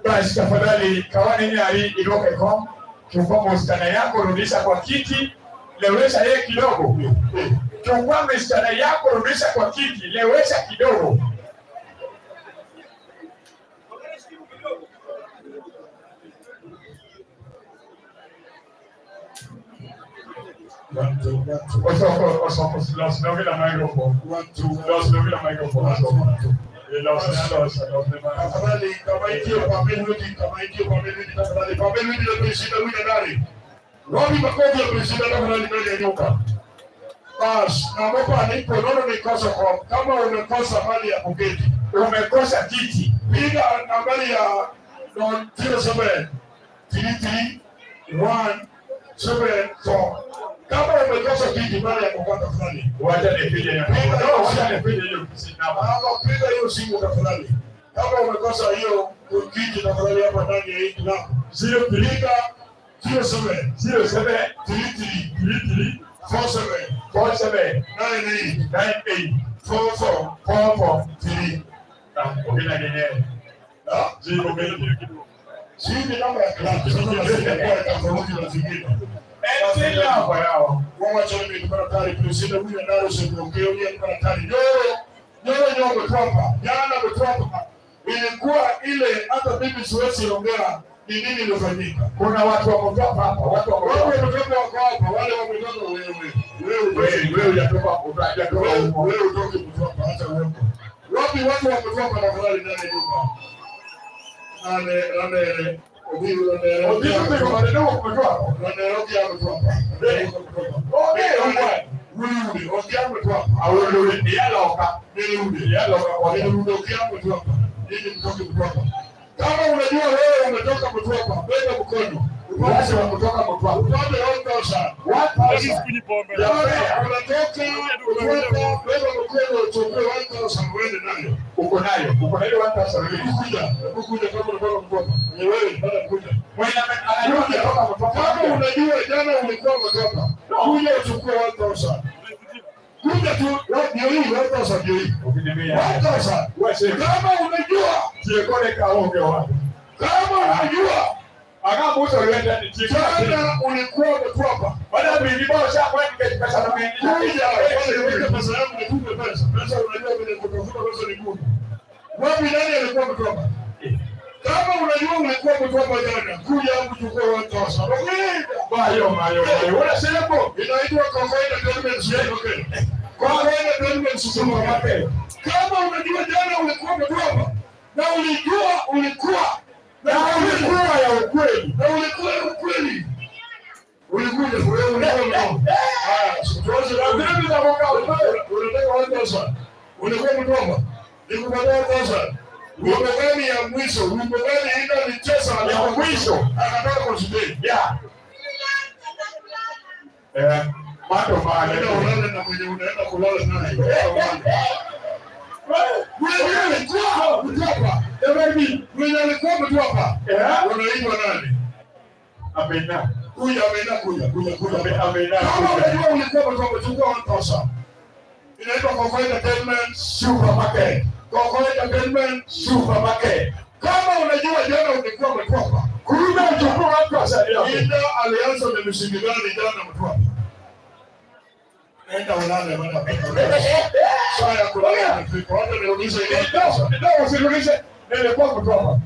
Basi tafadhali kawane nyari iloke kwa chukua msichana yako rudisha kwa kiti, lewesha yeye kidogo. Chukua msichana yako rudisha kwa kiti, lewesha kidogo. Los no la microphone. Los no la microphone. Tafadhali kama hiyo tafadhali pambeni ndio president huyu ndani. Robi makofi ya president tafadhali mbele ya nyumba. Bas, na baba nipo nono nikosa kwa kama umekosa mali ya kuketi. Umekosa kiti. Piga nambari ya 07 33 174. Kama umekosa kiti mali ya kukata tafadhali. Wacha nipige hiyo. Wacha nipige hiyo namba. Hapo piga hiyo simu tafadhali. Kama umekosa hiyo kiti tafadhali hapa ndani ya hii klabu. 07 07 33 47 98 44 3. Ukina nyenye. Jibu mbili. Sisi namba ya klabu sasa nasema kwa tofauti na zingine. Sila kwa yao. Wacha mimi tukatari president huyu ndaro sikuongea huyu tukatari. Nyoro mtopa. Jana mtopa. Ilikuwa ile hata mimi siwezi ongea ni nini ilifanyika. Kuna watu wa mtopa hapa, watu wa mtopa wako hapa, wale wa mtopa wewe unatoka huko. Wewe utoke mtopa hata wewe. Wapi watu wa mtopa na fulani ndani ya nyumba. Ane kama unajua wewe umetoka Mtwapa, beba mkono. Watu wa kutoka Mtwapa. Upande wa Mombasa. Watu unatoka beba mkono uchukue 1000 uende nayo. Uko nayo 1000 kuja kama unatoka Mtwapa. Ni wewe bado kuja. Kama unajua jana ulikuwa Mtwapa. Kuja uchukue 1000. kuja tu ndio hii watu sasa ndio hii. Watu sasa. Kama unajua tiekole kaonge wapi. Kama unajua Akamuzo ulienda ni tiekole. Jana ulikuwa umetuapa. Baada milibao shamba ni pesa na mengi. Kuja pesa yangu nikupe pesa. Pesa unajua vile kutafuta pesa ni ngumu. Wapi nani alikuwa ametuapa? Kama unajua ulikuwa umetuapa jana, kuja hapo chukua 1000. Mayo. Unasema inaitwa kawaida payments yako okay. Kawaida payments supermarket. Kama unajua jana ulikuwa umetuapa na ulikuwa ya ukweli. Na ulikuwa ya ukweli. Ulikuja kwa wewe ndio. Tuanze na vipi za mwaka unataka 1000. Ulikuwa umetuapa. Nikupatia 1000. Wimbo gani ya mwisho? Wimbo gani Indah alicheza ya mwisho? Akataka kusikia. Yeah. Mato bale unaenda na mwenye unaenda kulala naye. Wewe alikuwa mtapa. Mwenye alikuwa mtapa. Unaitwa nani? Amena. Kuja. Amena. Kama unajua ulikuwa mtapa chukua 1000. Inaitwa kawaida payment supermarket. Kawaida payment supermarket. Kama unajua jana ulikuwa mtapa. Kuja uchukua 1000. Indah alianza na msingi gani jana mtapa? Enda ulale bwana. Sasa kulala ni kwa watu niulize ile pesa. Ndio usirudishe. Nilikuwa mtapa.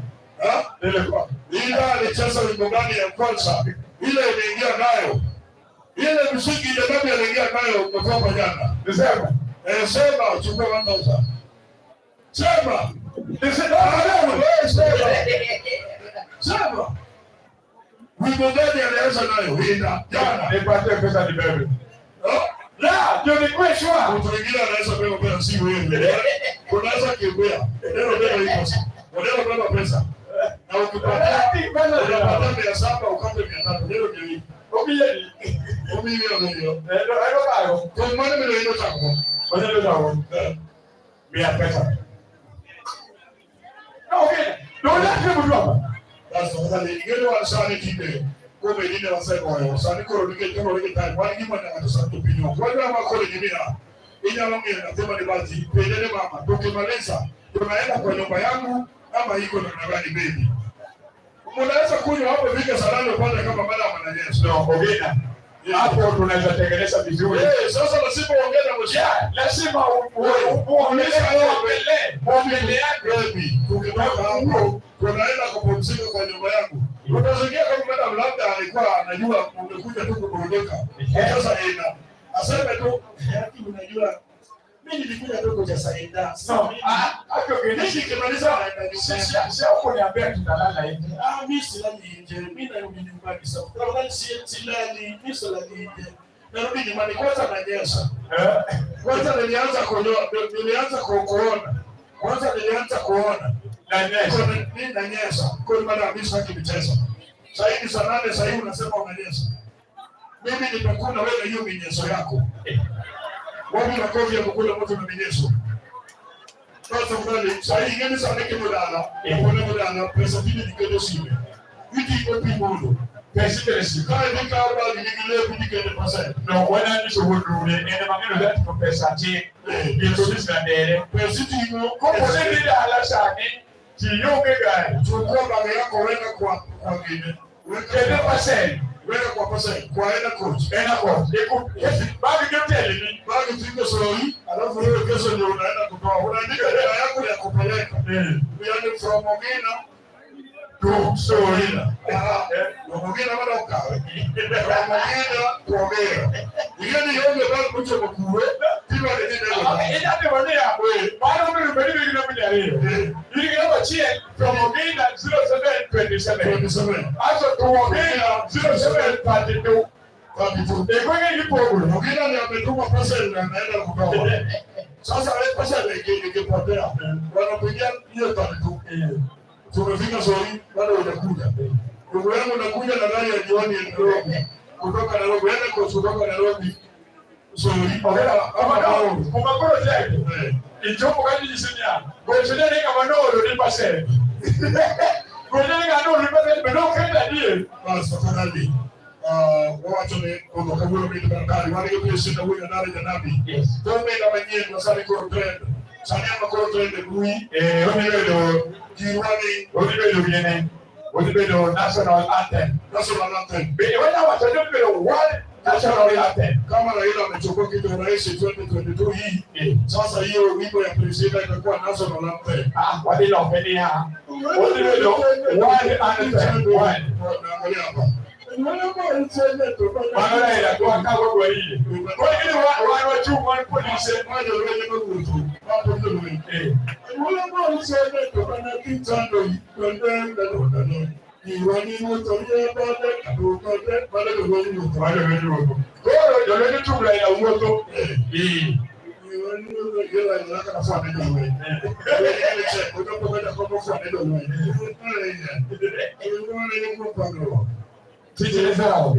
Nilikuwa. Indah alicheza wimbo gani ya kwanza? Ile iliingia nayo. Ile msingi ile babi aliingia nayo mtapa jana. Nisema. Sema chukua 1000. Sema. Sema. Wimbo gani alianza nayo Indah jana? Nipate pesa ni bebe. La, ndio ni kweshwa. Mtu mwingine anaweza beba pesa si wewe. Unaweza kimbia. Ndio pesa. Ndio pesa. Na ukipata unapata 700 ukate 300. Ndio hivi. Milioni. Ndio hayo. Kwa maana milioni tano. Ndio tano. Mia pesa. Okay. Ndio ndio mtu. Sasa ndio wanasema kipe. Kome dine wasema wao sani ko rudike to rudike time wani mwana atasanto pinyo wala makole jimina ina longe na tema ni basi pelele mama tukimaliza tunaenda kwa nyumba yangu ama iko na nagani baby mnaweza kunywa hapo vika salano kwanza kama madam ananyesha no ogena hapo tunaweza tengeneza vizuri sasa lazima ongeza mshia lazima uongeze mbele yake baby tukitoka hapo tunaenda kupumzika kwa nyumba yangu. Unasikia kama madam labda alikuwa anajua umekuja tu kuburudika. Sasa Indah aseme tu yaki unajua mimi nilikuja tu kwa Indah. No, hapo kenishi kimaliza sisi huko niambia tutalala hivi. Mimi silali nje. Mimi narudi nyumbani sasa. Kama silali, mimi silali nje. Narudi nyumbani kwanza nanyesha. Kwanza nilianza kuona. Kwanza nilianza kuona. Nanyesha. Kwa maana kabisa kimicheza. Sasa hivi saa 8 sasa hivi unasema unanyesha. Mimi nimekuna wewe hiyo minyeso yako. Wapi makofi ya kukula mtu na minyeso? Sasa mbali sasa hivi ngine sana kimodala. Mbona modala pesa vile dikendo sime. Wiki iko pimundo. Pesa ile si. Kama nikaba nikile kudikende pesa. No wana ni shughuli ene mangeno za tu pesa ti. Ndio tusiandele. Pesa timo. Kwa nini ile halashani? Tiyonge gani? Chukua bagi yako weka kwa ngine. Weka pesa. Weka kwa pesa. Kwa ena coach. Ena coach. Bagi yote ni bagi tiko sori. Alafu wewe kesho ndio unaenda kutoa. Unaandika hela yako ya kupeleka. Yaani from Ogina to Sorina. Ogina bado ukawe. From Ogina kuongea. Yeye yonge bado kucho mkuu. Tiba ni ndio. Ina ndio wale hapo. Bado mimi mbele bila mimi leo. Ili kama chie from Ogina 0727. Aso to Ogina 0732. Kwa nini ipo huko? Ogina ni ametuma pesa na anaenda kutoa. Sasa ile pesa ingepotea. Wanapigia hiyo tatu. Tumefika sori bado hujakuja. Ndugu yangu nakuja na gari ya jioni ya Nairobi. Kutoka Nairobi enda kutoka Nairobi. Sori. Kama kwa yake. Ichopo kaji jisinya. Kwa shida ni kama ndio ni pase. Kwa nini ndio ni pase ndio kenda ndiye. Basi tafadhali. wacho ni ono kawuono mi daktari wan gi pesa na wuoyo ndara janabi to me na manyien wasani koro trend sani ama koro trend e mbui onibedo jiwani gine onibedo national anthem wena wacho ni onibedo world national anthem kama Raila amechukua kitu rais 2022 hii sasa hiyo wimbo ya president itakuwa national anthem wadilopenia onibedo world anthem world naangalia hapa Manora ila kwa kago kwa hili. Kwa hili wa chuma ni polisi moja wale mtu hapo ndio mimi. Wale ambao sema kwa na kitando ndio Iwani motoria bade kutote bade kuwani moto. Kwa hiyo ndio chuma ila uoto. Iwani motoria ila naka nafua ndio wewe. Ile check utapokwenda kwa nafua ndio wewe. Ile ndio mpango. Tijezao.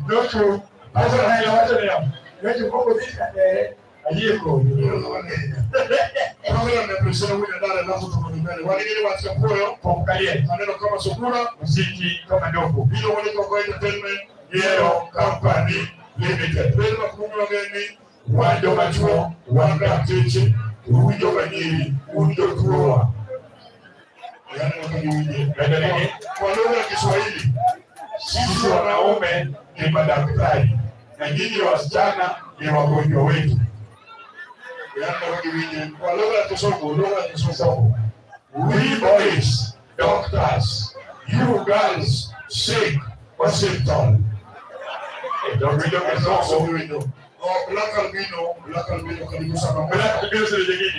Docho. Asa na ile wacha leo. Docho koko vita ajiko. Program ya presha huyu ndara na mtu mbele. Wengine wacha poyo pomkalie. Maneno kama sukura, muziki kama ndogo. Hiyo wale kwa entertainment yeo company limited. Wale makumula gani? Wando machuo, wanda teche, ujo banyiri, ujo tuoa. Kwa lugha ya Kiswahili sisi wanaume ni madaktari na nyinyi wasichana ni wagonjwa wetu. Kwa lugha ya Kiswahili, we boys doctors, you girls sick hospital. Black albino karibu sana.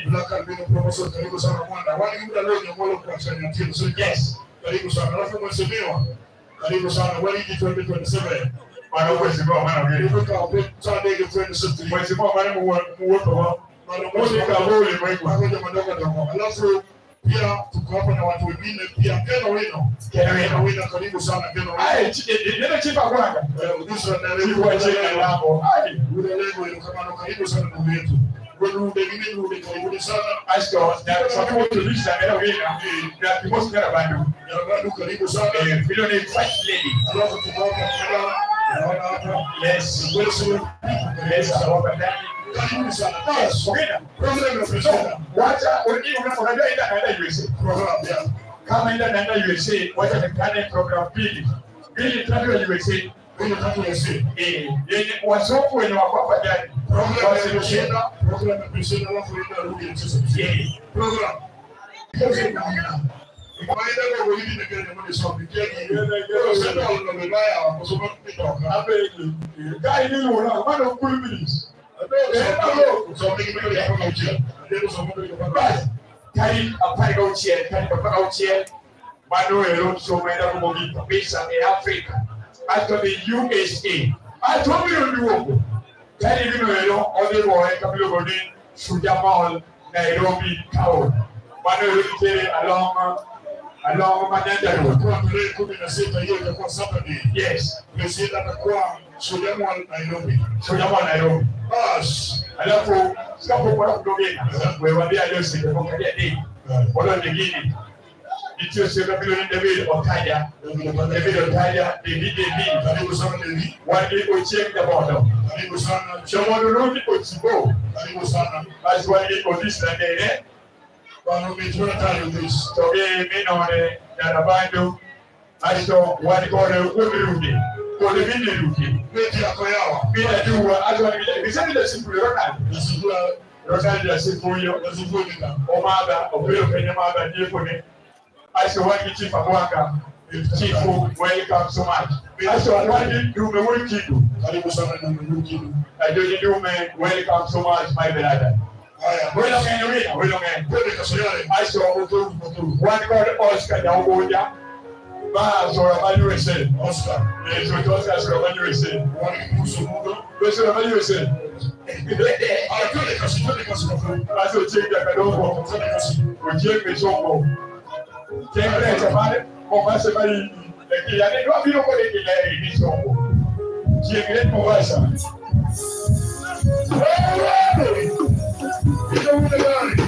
Black albino promotion karibu sana mwana. Wani muda leo ni mwalo kwa chanya timu. So yes, karibu sana. Alafu mheshimiwa, karibu sana. Wali 2027. Bwana mheshimiwa mwana ngeni. Kutoka hapo Sunday 2023. Mheshimiwa bwana muoto wa. Mmoja kaburi mwengu. Ngoja madogo ndogo. Alafu pia tuko hapa na watu wengine pia Keno Wino karibu sana Keno Wino. Ndio chipa kwanga. Udisha na leo kwa chini hapo. Ule leo kama karibu sana ndugu yetu. Wewe karibu sana. Asko na sababu tulisha Keno Wino. Na kimosi kana bandu. Bandu karibu sana. Vile ni first lady. Alafu tuko hapa naona hapa. Yes. Yes, hapa ndani. Karibu sana. Program ya presha. Wacha unajua Indah naenda USA. Program ya. Kama Indah naenda USA, wacha nikane program pili tatu ya USA. Yenye wazungu wenye wako hapa ndani. Program ya presha alafu Indah rudi sasa. Program. Maana kwa wiki ndio ndio sobikia ni sasa unabaya kwa sababu kutoka. Hapa kai ni unaona maana ukulumilis. Kari apari gauchiel mano ero someda como visa e Africa ato the USA ato biro duogo kari biro ero odhiroe kabilo godi Sujamal Nairobi town mano ero tere along Manenda Road kwa tarehe 16 hiyo itakuwa Saturday. Yes, President atakuwa Sujamal Nairobi. Bas, alafu sikapo kwa kudogena. Wewe leo sikuwa kadia dei. Wala nyingine. Nitio sema bila ni David Okaja. David Okaja, David karibu sana David. Wali ochieng da bodo. Karibu sana. Chomono rudi ochibo. Karibu sana. Basi wali odisna dere. Bano mituna tayo this. Toge minore darabando. Asto wali kore urudi. Kole vini ruki. Beti yako yawa. Bila jua azwa bisani da simple Ronald ya sifuyo. Omada obero kenya mada nyepone. Aso wali chifa mwanga. Chifu, welcome so much. Aso wali dume wikidu. Karibu sana dume wikidu. Ajoji dume, welcome so much my brother. Wela ngene. Kwele kasuyale. Aso mutu. One God Oscar ya ugoja. Sora mali wese. Oscar. Yesu Oscar sora mali wese. Wali kusu mudo. Sora mali wese. Twende kasi. Aso chenga kadogo. Ujenge chongo. Chenga chamale. Mombasa mali. Yani ndio bilo kwa ile ni chongo. Chenga Mombasa. Ndio ule gari.